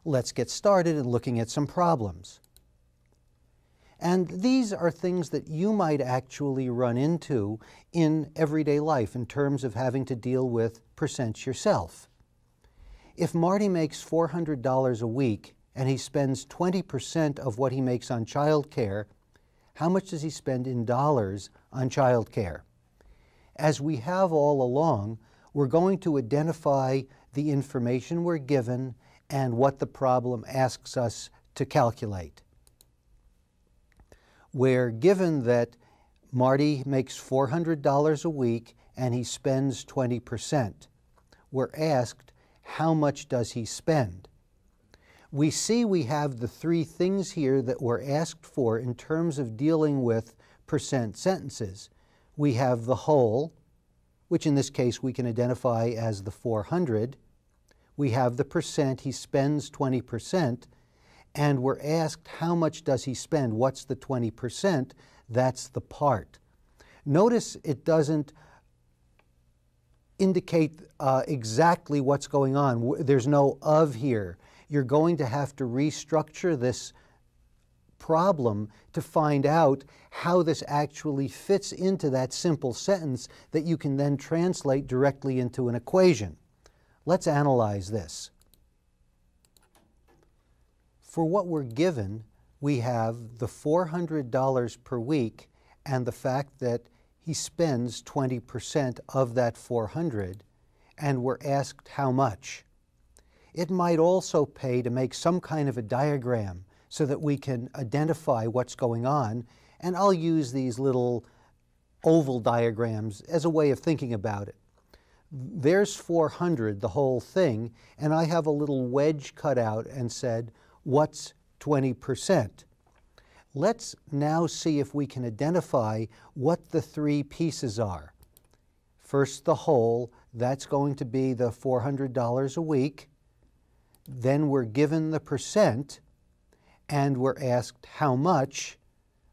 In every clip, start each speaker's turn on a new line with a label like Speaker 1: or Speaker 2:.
Speaker 1: Let's get started in looking at some problems. And these are things that you might actually run into in everyday life in terms of having to deal with percents yourself. If Marty makes $400 a week and he spends 20% of what he makes on child care, how much does he spend in dollars on child care? As we have all along, we're going to identify the information we're given and what the problem asks us to calculate. We're given that Marty makes $400 a week and he spends 20%. We're asked, how much does he spend? We see we have the three things here that we're asked for in terms of dealing with percent sentences. We have the whole, which in this case we can identify as the 400. We have the percent, he spends 20%, and we're asked how much does he spend? What's the 20%? That's the part. Notice it doesn't indicate exactly what's going on. There's no of here. You're going to have to restructure this problem to find out how this actually fits into that simple sentence that you can then translate directly into an equation. Let's analyze this. For what we're given, we have the $400 per week and the fact that he spends 20% of that 400, and we're asked how much. It might also pay to make some kind of a diagram so that we can identify what's going on, and I'll use these little oval diagrams as a way of thinking about it. There's 400, the whole thing, and I have a little wedge cut out and said, what's 20%? Let's now see if we can identify what the three pieces are. First, the whole, that's going to be the $400 a week. Then we're given the percent, and we're asked how much.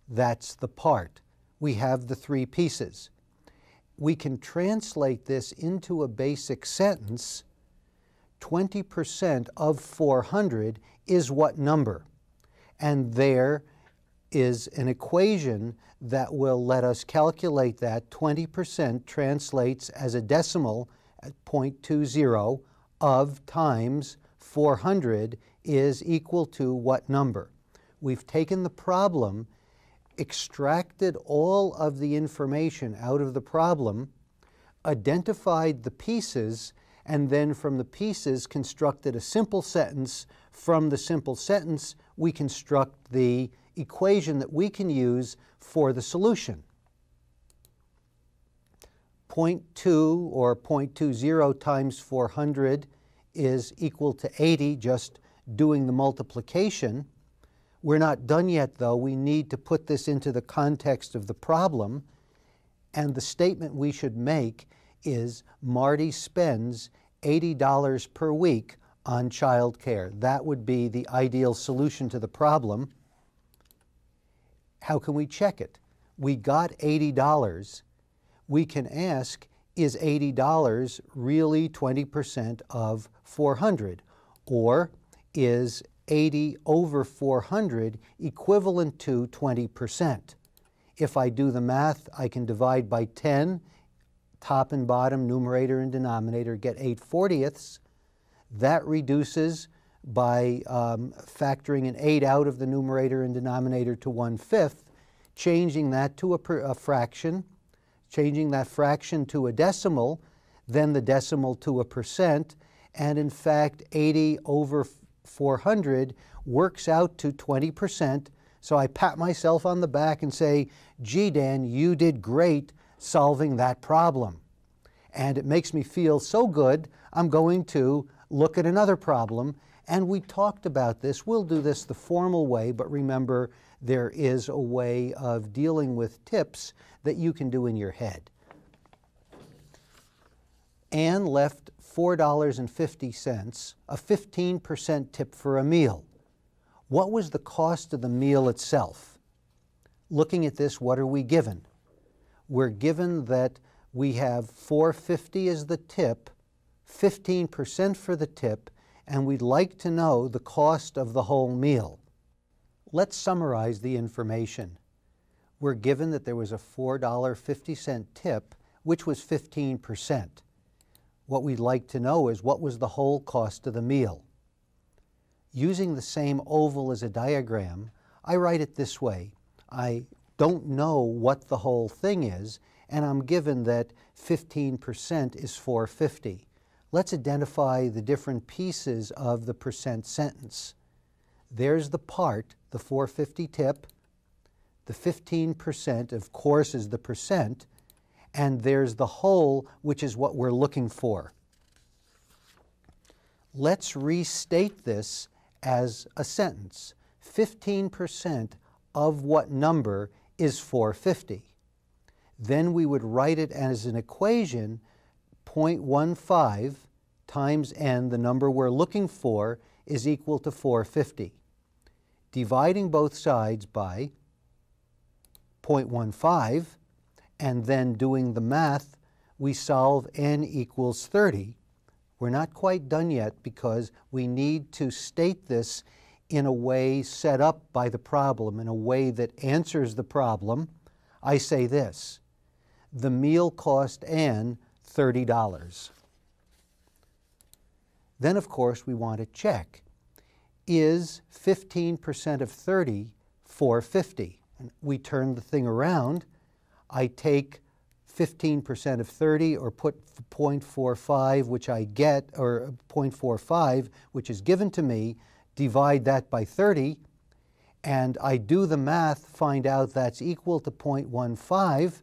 Speaker 1: That's the part. We have the three pieces. We can translate this into a basic sentence. 20% of 400 is what number? And there is an equation that will let us calculate that. 20% translates as a decimal at 0.20 of times 400 is equal to what number? We've taken the problem, extracted all of the information out of the problem, identified the pieces, and then from the pieces constructed a simple sentence. From the simple sentence, we construct the equation that we can use for the solution. 0.2 or 0.20 times 400 is equal to 80, just doing the multiplication. We're not done yet, though. We need to put this into the context of the problem, and the statement we should make is Marty spends $80 per week on child care. That would be the ideal solution to the problem. How can we check it? We got $80. We can ask, is $80 really 20% of 400? Or is 80 over 400 equivalent to 20%? If I do the math, I can divide by 10, top and bottom, numerator and denominator, get 8/40. That reduces by factoring an 8 out of the numerator and denominator to 1/5, changing that to a fraction, changing that fraction to a decimal, then the decimal to a percent, and in fact 80 over 400 works out to 20%. So I pat myself on the back and say, gee, Dan, you did great solving that problem. And it makes me feel so good, I'm going to look at another problem. And we talked about this. We'll do this the formal way, but remember, there is a way of dealing with tips that you can do in your head. Anne left $4.50, a 15% tip for a meal. What was the cost of the meal itself? Looking at this, what are we given? We're given that we have $4.50 as the tip, 15% for the tip, and we'd like to know the cost of the whole meal. Let's summarize the information. We're given that there was a $4.50 tip, which was 15%. What we'd like to know is what was the whole cost of the meal. Using the same oval as a diagram, I write it this way. I don't know what the whole thing is, and I'm given that 15% is $4.50. Let's identify the different pieces of the percent sentence. There's the part, the $4.50 tip. The 15%, of course, is the percent, and there's the whole, which is what we're looking for. Let's restate this as a sentence. 15% of what number is $4.50? Then we would write it as an equation, 0.15 times n, the number we're looking for, is equal to $4.50. Dividing both sides by 0.15, and then doing the math, we solve n equals 30. We're not quite done yet because we need to state this in a way set up by the problem, in a way that answers the problem. I say this: the meal cost Ann $30. Then, of course, we want to check, is 15% of 30 $4.50? And we turn the thing around. I take 15% of 30, or put 0.45, which I get, or 0.45, which is given to me, divide that by 30, and I do the math, find out that's equal to 0.15.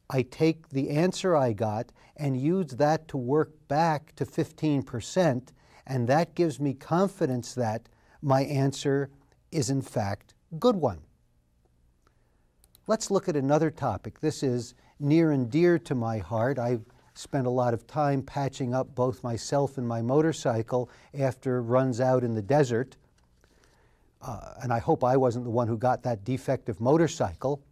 Speaker 1: I take the answer I got and use that to work back to 15%, and that gives me confidence that my answer is in fact a good one. Let's look at another topic. This is near and dear to my heart. I've spent a lot of time patching up both myself and my motorcycle after it runs out in the desert. And I hope I wasn't the one who got that defective motorcycle.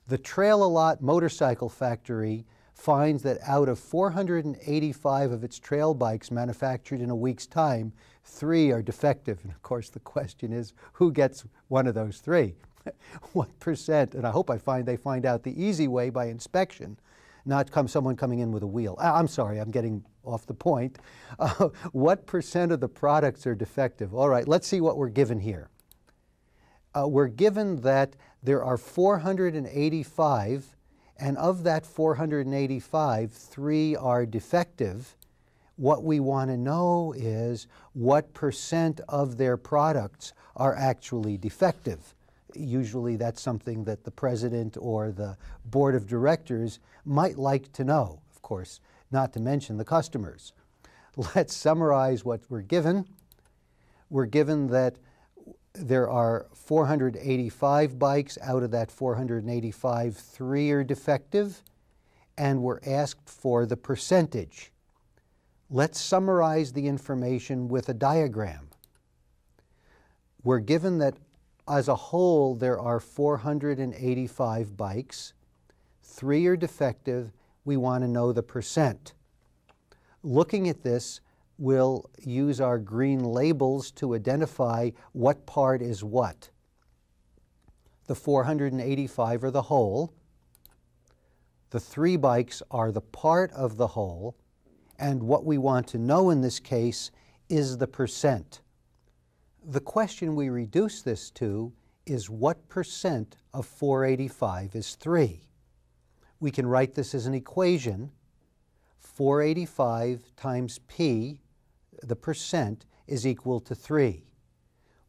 Speaker 1: The Trail-A-Lot Motorcycle Factory finds that out of 485 of its trail bikes manufactured in a week's time, 3 are defective. And of course the question is, who gets one of those 3? What percent? And I hope they find out the easy way by inspection, not someone coming in with a wheel. I'm sorry, I'm getting off the point. What percent of the products are defective? All right, let's see what we're given here. We're given that there are 485, and of that 485, 3 are defective. What we want to know is what percent of their products are actually defective. Usually that's something that the president or the board of directors might like to know, of course, not to mention the customers. Let's summarize what we're given. We're given that there are 485 bikes. Out of that 485, 3 are defective, and we're asked for the percentage. Let's summarize the information with a diagram. We're given that as a whole there are 485 bikes. 3 are defective. We want to know the percent. Looking at this, we'll use our green labels to identify what part is what. The 485 are the whole. The 3 bikes are the part of the whole. And what we want to know in this case is the percent. The question we reduce this to is what percent of 485 is 3? We can write this as an equation. 485 times P, the percent, is equal to 3.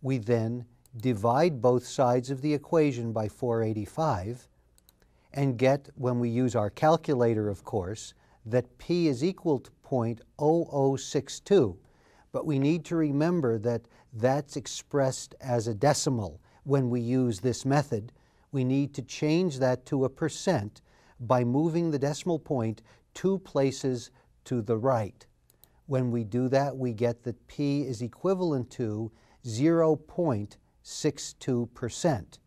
Speaker 1: We then divide both sides of the equation by 485 and get, when we use our calculator of course, that P is equal to 0.0062. But we need to remember that that's expressed as a decimal. When we use this method, we need to change that to a percent by moving the decimal point 2 places to the right. When we do that, we get that P is equivalent to 0.62%.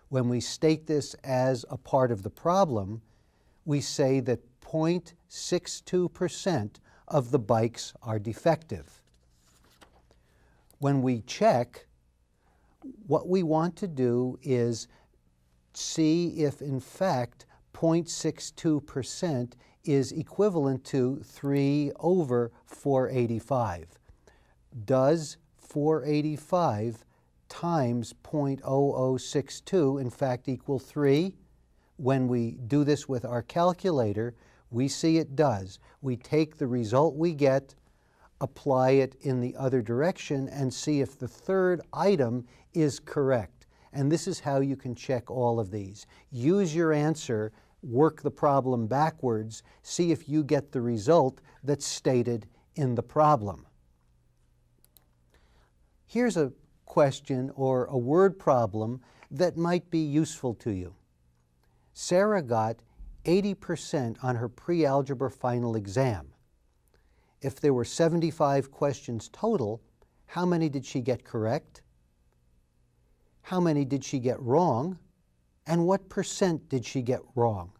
Speaker 1: When we state this as a part of the problem, we say that 0.62% of the bikes are defective. When we check, what we want to do is see if in fact 0.62% is equivalent to 3 over 485. Does 485 times 0.0062 in fact equal 3? When we do this with our calculator, we see it does. We take the result we get, apply it in the other direction, and see if the third item is correct. And this is how you can check all of these. Use your answer, work the problem backwards, see if you get the result that's stated in the problem. Here's a question or a word problem that might be useful to you. Sarah got 80% on her pre-algebra final exam. If there were 75 questions total, how many did she get correct? How many did she get wrong? And what percent did she get wrong?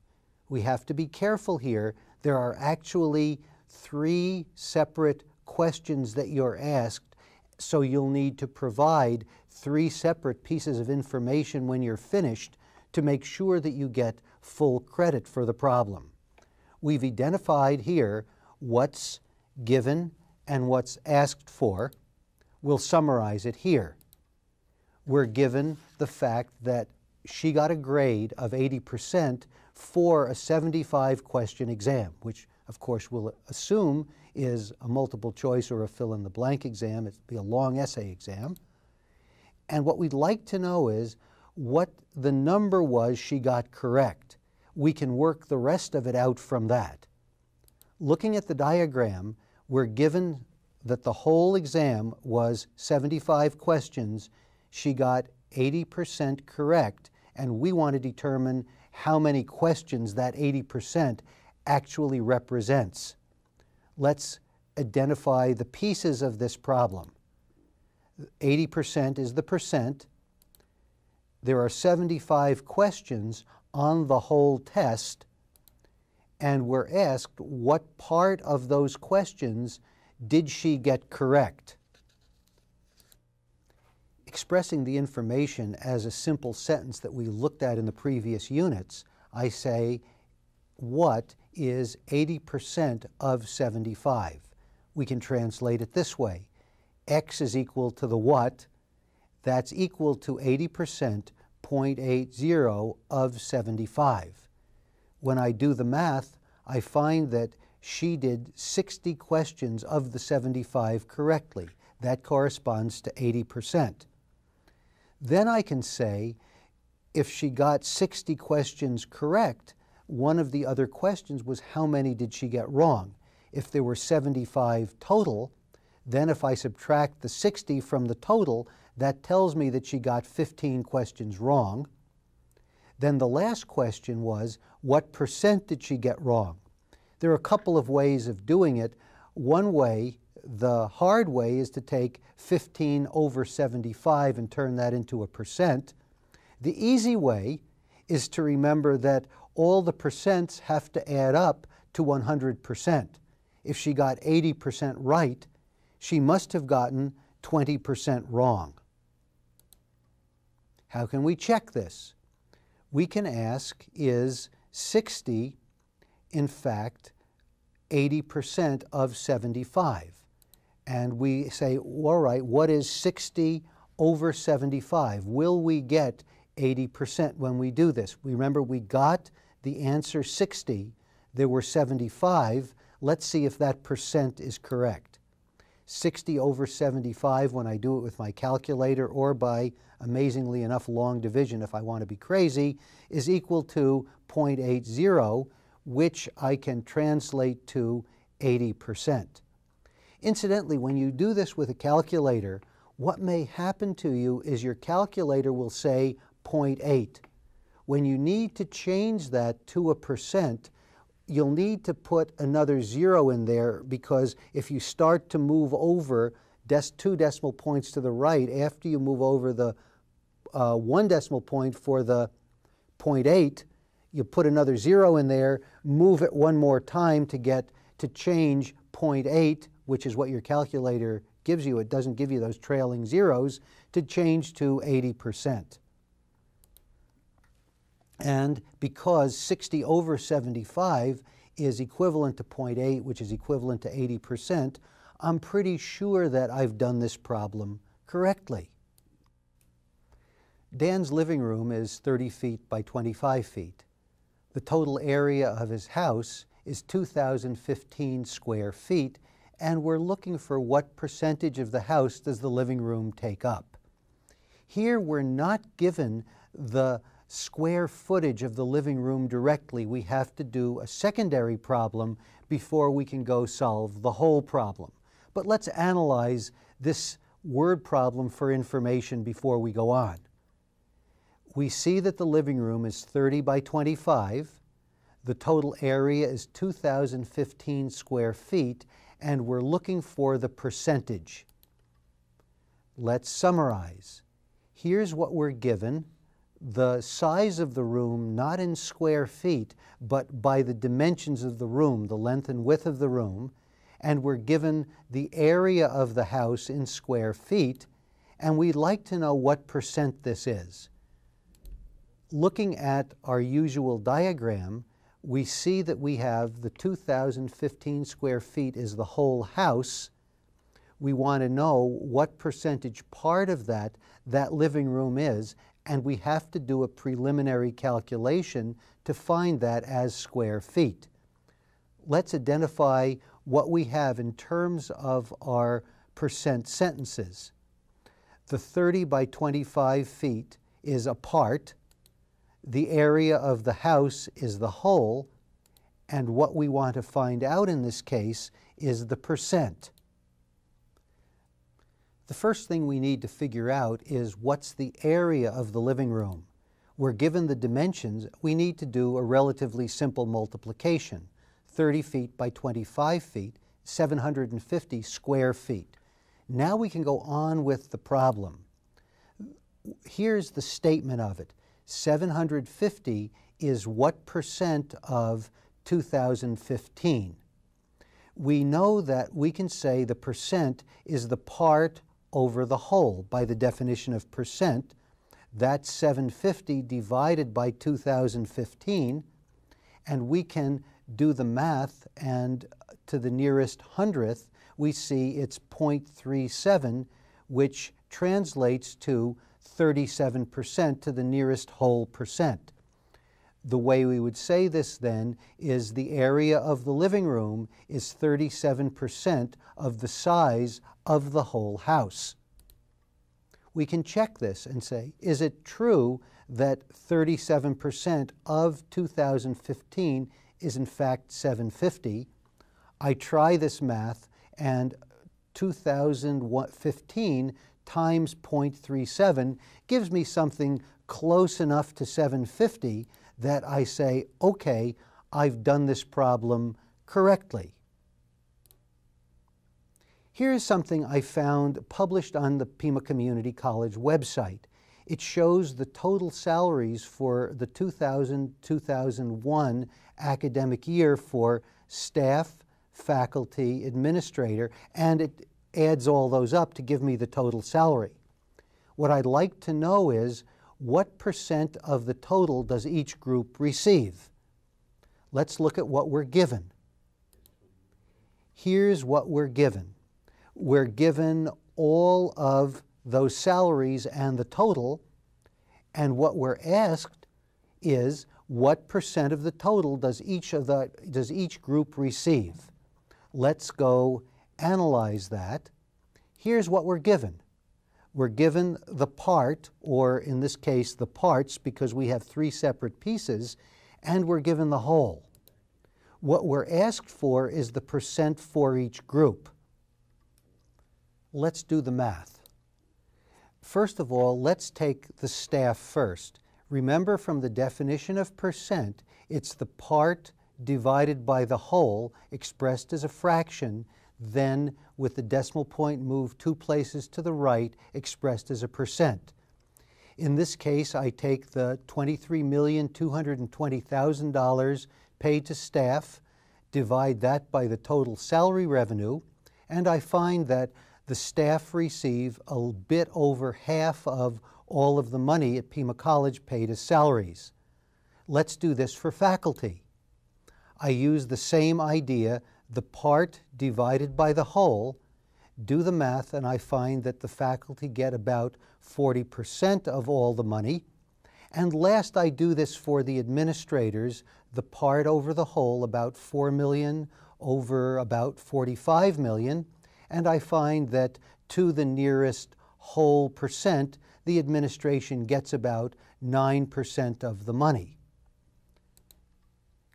Speaker 1: We have to be careful here. There are actually 3 separate questions that you're asked, so you'll need to provide 3 separate pieces of information when you're finished to make sure that you get full credit for the problem. We've identified here what's given and what's asked for. We'll summarize it here. We're given the fact that she got a grade of 80% for a 75-question exam, which of course we'll assume is a multiple choice or a fill-in-the-blank exam. It'd be a long essay exam. And what we'd like to know is what the number was she got correct. We can work the rest of it out from that. Looking at the diagram, we're given that the whole exam was 75 questions. She got 80% correct, and we want to determine how many questions that 80% actually represents. Let's identify the pieces of this problem. 80% is the percent. There are 75 questions on the whole test, and we're asked what part of those questions did she get correct. Expressing the information as a simple sentence that we looked at in the previous units, I say, what is 80% of 75? We can translate it this way. X is equal to the what? That's equal to 80%, 0.80 of 75. When I do the math, I find that she did 60 questions of the 75 correctly. That corresponds to 80%. Then I can say, if she got 60 questions correct, one of the other questions was how many did she get wrong? If there were 75 total, then if I subtract the 60 from the total, that tells me that she got 15 questions wrong. Then the last question was, what percent did she get wrong? There are a couple of ways of doing it. One way, the hard way, is to take 15 over 75 and turn that into a percent. The easy way is to remember that all the percents have to add up to 100%. If she got 80% right, she must have gotten 20% wrong. How can we check this? We can ask, is 60, in fact, 80% of 75? And we say, all right, what is 60 over 75? Will we get 80% when we do this? Remember, we got the answer 60. There were 75. Let's see if that percent is correct. 60 over 75, when I do it with my calculator or by, amazingly enough, long division, if I want to be crazy, is equal to 0.80, which I can translate to 80%. Incidentally, when you do this with a calculator, what may happen to you is your calculator will say 0.8. When you need to change that to a percent, you'll need to put another 0 in there, because if you start to move over 2 decimal points to the right, after you move over the 1 decimal point for the 0.8, you put another 0 in there, move it one more time to get to change 0.8, which is what your calculator gives you, it doesn't give you those trailing zeros, to change to 80%. And because 60 over 75 is equivalent to 0.8, which is equivalent to 80%, I'm pretty sure that I've done this problem correctly. Dan's living room is 30 feet by 25 feet. The total area of his house is 2,015 square feet, and we're looking for what percentage of the house does the living room take up. Here we're not given the square footage of the living room directly. We have to do a secondary problem before we can go solve the whole problem. But let's analyze this word problem for information before we go on. We see that the living room is 30 by 25. The total area is 2,015 square feet, and we're looking for the percentage. Let's summarize. Here's what we're given. The size of the room, not in square feet, but by the dimensions of the room, the length and width of the room, and we're given the area of the house in square feet, and we'd like to know what percent this is. Looking at our usual diagram, we see that we have the 2,015 square feet is the whole house. We want to know what percentage part of that living room is, and we have to do a preliminary calculation to find that as square feet. Let's identify what we have in terms of our percent sentences. The 30 by 25 feet is a part, the area of the house is the whole, and what we want to find out in this case is the percent. The first thing we need to figure out is what's the area of the living room. We're given the dimensions, we need to do a relatively simple multiplication. 30 feet by 25 feet, 750 square feet. Now we can go on with the problem. Here's the statement of it. 750 is what percent of 2015? We know that we can say the percent is the part over the whole by the definition of percent. That's 750 divided by 2015, and we can do the math, and to the nearest hundredth we see it's 0.37, which translates to 37% to the nearest whole percent. The way we would say this then is the area of the living room is 37% of the size of the whole house. We can check this and say, is it true that 37% of 2015 is in fact 750? I try this math, and 2015 times 0.37 gives me something close enough to 750 that I say, okay, I've done this problem correctly. Here's something I found published on the Pima Community College website. It shows the total salaries for the 2000-2001 academic year for staff, faculty, administrator, and it adds all those up to give me the total salary. What I'd like to know is what percent of the total does each group receive? Let's look at what we're given. Here's what we're given. We're given all of those salaries and the total, and what we're asked is what percent of the total does each group receive? Let's go analyze that. Here's what we're given. We're given the part, or in this case the parts because we have three separate pieces, and we're given the whole. What we're asked for is the percent for each group. Let's do the math. First of all, let's take the staff first. Remember, from the definition of percent, it's the part divided by the whole expressed as a fraction, then with the decimal point moved 2 places to the right expressed as a percent. In this case, I take the $23,220,000 paid to staff divide that by the total salary revenue, and I find that the staff receive a bit over half of all of the money at Pima College paid as salaries. Let's do this for faculty. I use the same idea, the part divided by the whole, do the math, and I find that the faculty get about 40% of all the money. And last, I do this for the administrators, the part over the whole, about 4 million over about 45 million, and I find that to the nearest whole percent, the administration gets about 9% of the money.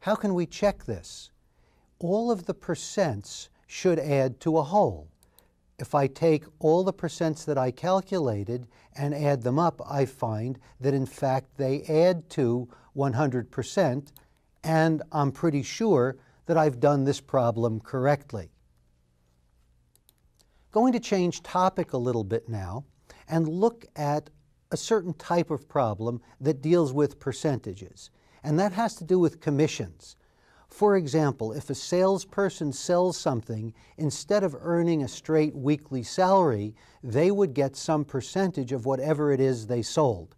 Speaker 1: How can we check this? All of the percents should add to a whole. If I take all the percents that I calculated and add them up, I find that in fact they add to 100%, and I'm pretty sure that I've done this problem correctly. Going to change topic a little bit now and look at a certain type of problem that deals with percentages, and that has to do with commissions. For example, if a salesperson sells something, instead of earning a straight weekly salary, they would get some percentage of whatever it is they sold.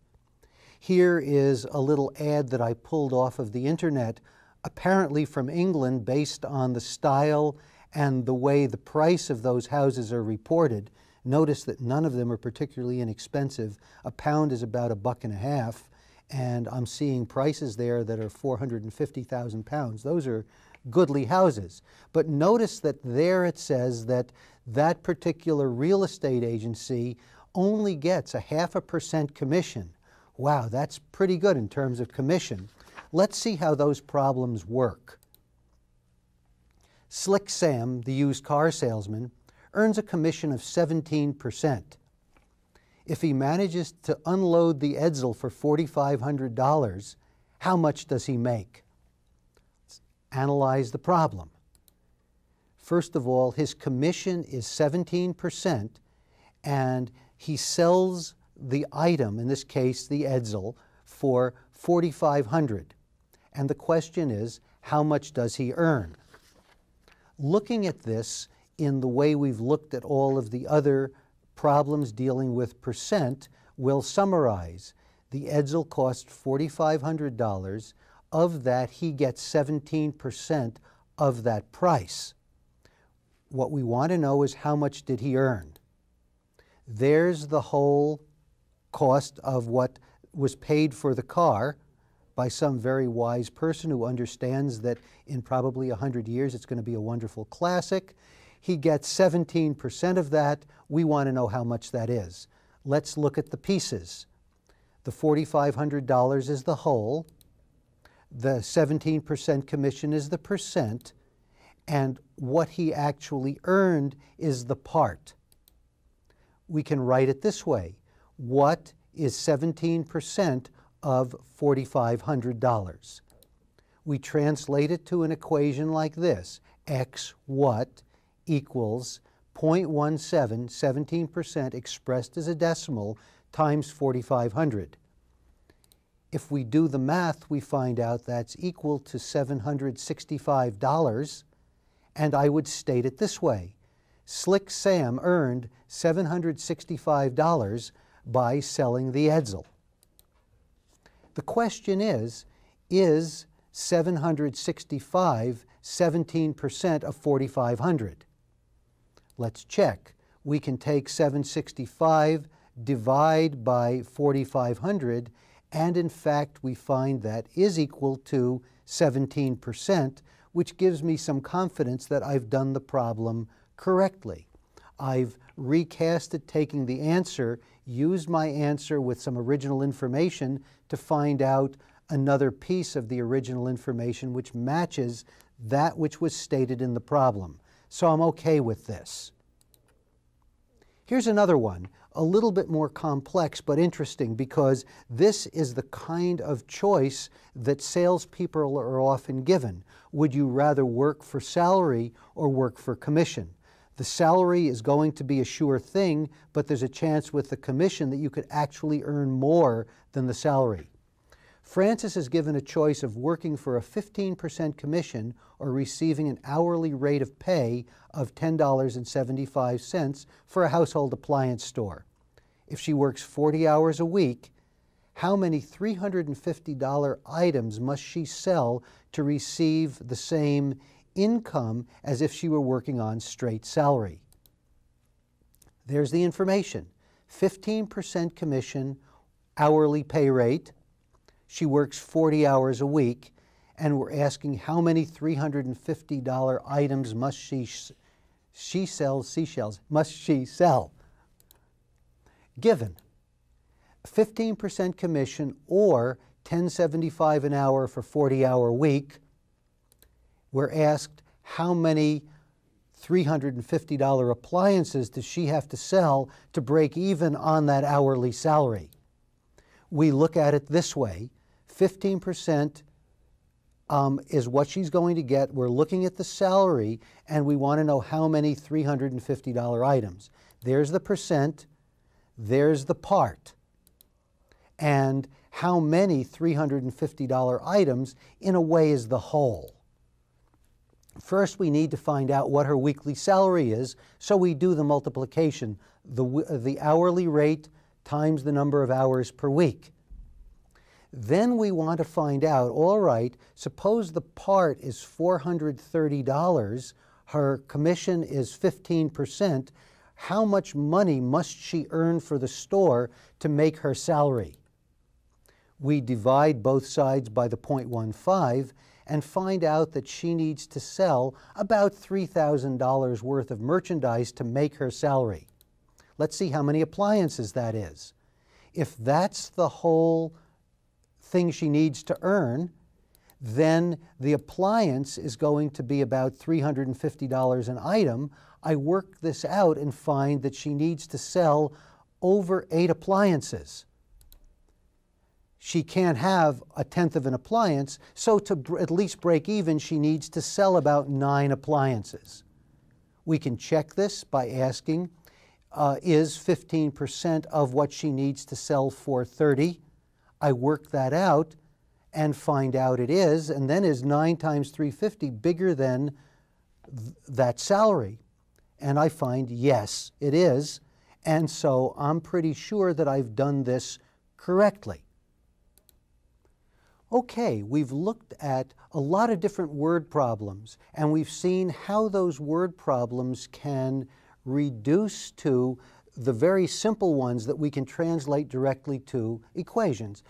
Speaker 1: Here is a little ad that I pulled off of the internet, apparently from England, based on the style and the way the price of those houses are reported. Notice that none of them are particularly inexpensive. A pound is about £1.50. And I'm seeing prices there that are 450,000 pounds. Those are goodly houses. But notice that there it says that that particular real estate agency only gets a 0.5% commission. Wow, that's pretty good in terms of commission. Let's see how those problems work. Slick Sam, the used car salesman, earns a commission of 17%. If he manages to unload the Edsel for $4,500, how much does he make? Let's analyze the problem. First of all, his commission is 17%, and he sells the item, in this case the Edsel, for $4,500. And the question is, how much does he earn? Looking at this in the way we've looked at all of the other problems dealing with percent, will summarize. The Edsel cost $4,500. Of that, he gets 17% of that price. What we want to know is how much did he earn? There's the whole cost of what was paid for the car by some very wise person who understands that in probably 100 years it's going to be a wonderful classic. He gets 17% of that. We want to know how much that is. Let's look at the pieces. The $4,500 is the whole. The 17% commission is the percent. And what he actually earned is the part. We can write it this way. What is 17% of $4,500? We translate it to an equation like this. X what equals 0.17, 17% expressed as a decimal, times 4,500. If we do the math, we find out that's equal to $765, and I would state it this way. Slick Sam earned $765 by selling the Edsel. The question is 765 17% of 4,500? Let's check. We can take 765, divide by 4,500, and in fact we find that is equal to 17%, which gives me some confidence that I've done the problem correctly. I've recast it, taking the answer, used my answer with some original information to find out another piece of the original information which matches that which was stated in the problem. So I'm okay with this. Here's another one, a little bit more complex but interesting, because this is the kind of choice that salespeople are often given. Would you rather work for salary or work for commission? The salary is going to be a sure thing, but there's a chance with the commission that you could actually earn more than the salary. Frances is given a choice of working for a 15% commission or receiving an hourly rate of pay of $10.75 for a household appliance store. If she works 40 hours a week, how many $350 items must she sell to receive the same income as if she were working on straight salary? There's the information. 15% commission, hourly pay rate. She works 40 hours a week, and we're asking how many $350 items must she sell? Given 15% commission or $10.75 an hour for 40-hour week, we're asked how many $350 appliances does she have to sell to break even on that hourly salary? We look at it this way. 15% is what she's going to get. We're looking at the salary, and we want to know how many $350 items. There's the percent, there's the part, and how many $350 items in a way is the whole. First, we need to find out what her weekly salary is, so we do the multiplication, the hourly rate times the number of hours per week. Then we want to find out, all right, suppose the part is $430, her commission is 15%, how much money must she earn for the store to make her salary? We divide both sides by the 0.15 and find out that she needs to sell about $3,000 worth of merchandise to make her salary. Let's see how many appliances that is. If that's the whole thing she needs to earn, then the appliance is going to be about $350 an item. I work this out and find that she needs to sell over 8 appliances. She can't have a tenth of an appliance, so to at least break even, she needs to sell about 9 appliances. We can check this by asking, is 15% of what she needs to sell $430? I work that out and find out it is, and then is 9 times $350 bigger than that salary? And I find, yes, it is, and so I'm pretty sure that I've done this correctly. Okay, we've looked at a lot of different word problems, and we've seen how those word problems can reduce to the very simple ones that we can translate directly to equations.